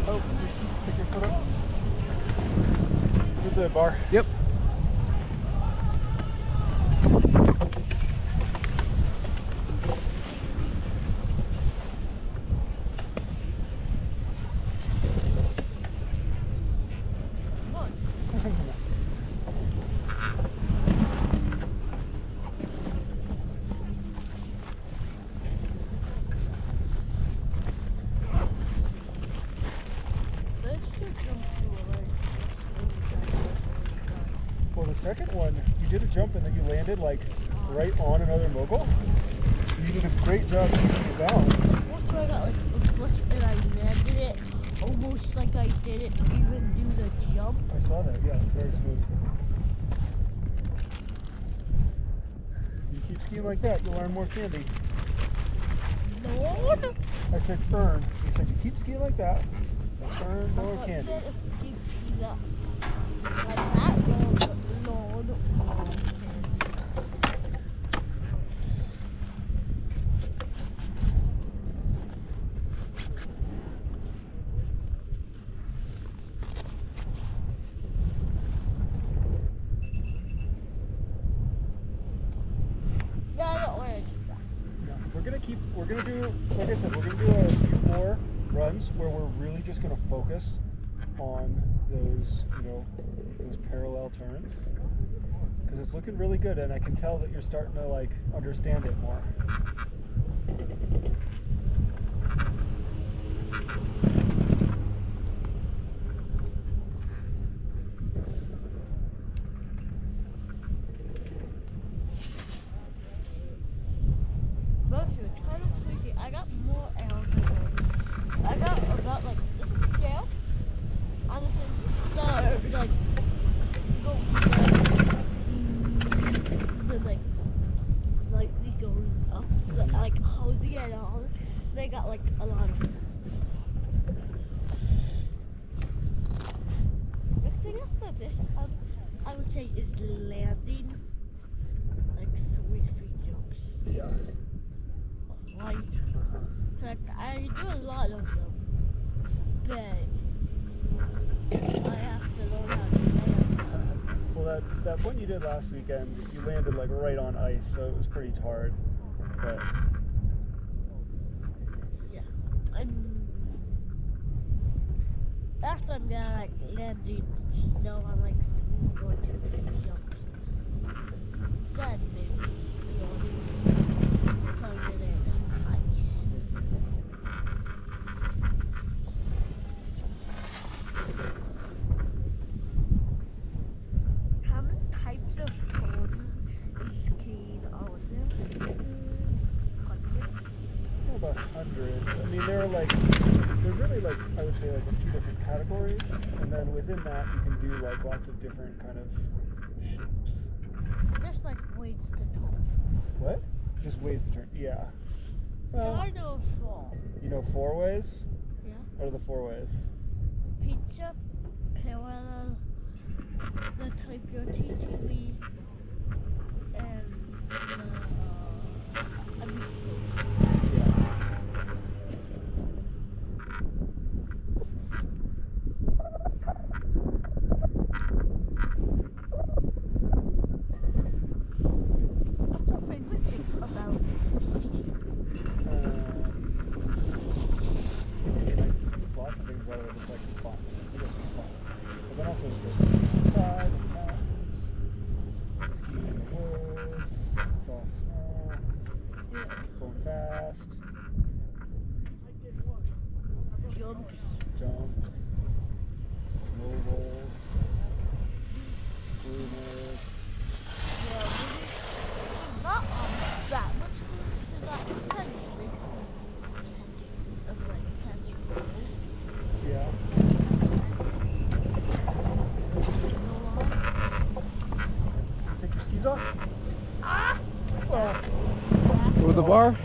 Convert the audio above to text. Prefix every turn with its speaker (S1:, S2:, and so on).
S1: Oh, just stick your foot up. Good there, bar.
S2: Yep.
S1: Well, the second one, you did a jump and then you landed like right on another mogul. You did a great job keeping your balance.
S3: Also, I got like a foot and I landed it almost like I didn't even do the jump.
S1: I saw that, yeah, it's very smooth. You keep skiing like that, you'll earn more candy.
S3: Lord?
S1: I said earn. You said you keep skiing like that, you'll earn more candy.
S3: I said if you keep skiing up like that, Lord.
S1: We're gonna do, like I said, we're gonna do a few more runs where we're really just gonna focus on those, those parallel turns, because it's looking really good, and I can tell that you're starting to like understand it more.
S3: It's kind of crazy. I got more arrows. I got about like this is the jail. Honestly, like go then like we go up, like holding it on. They got like a lot of. The thing after this, I would say is landing like 3 feet jumps.
S1: Yeah.
S3: Like I do a lot of them, but I have to learn how to land.
S1: Well, that one you did last weekend, you landed like right on ice, so it was pretty hard. But
S3: yeah, after I'm gonna like landing snow on like 3 or 2 feet jumps, then maybe 3 or 2 feet coming in ice. How many types of turns is skiing are there? Hundreds?
S1: about hundreds. I mean, they're really like, I would say like a few different categories, and then within that you can do like lots of different kind of shapes.
S3: Just like ways to turn.
S1: What? Just ways to turn. Yeah. Well,
S3: I know 4.
S1: you know 4 ways?
S3: Yeah.
S1: What are the 4 ways?
S3: Pizza, parallel, the type you're teaching me, and I mean, what's your favorite thing about
S1: lots of things about it are just like fun. It's just fun. But then also the side and the mountains, skiing in the woods, soft snow, going fast, jumps, moguls, groomers.
S3: not that much to that potentially of like catching goals.
S1: Yeah. Take your skis off.
S3: Ah!
S1: Well,
S2: With the bar?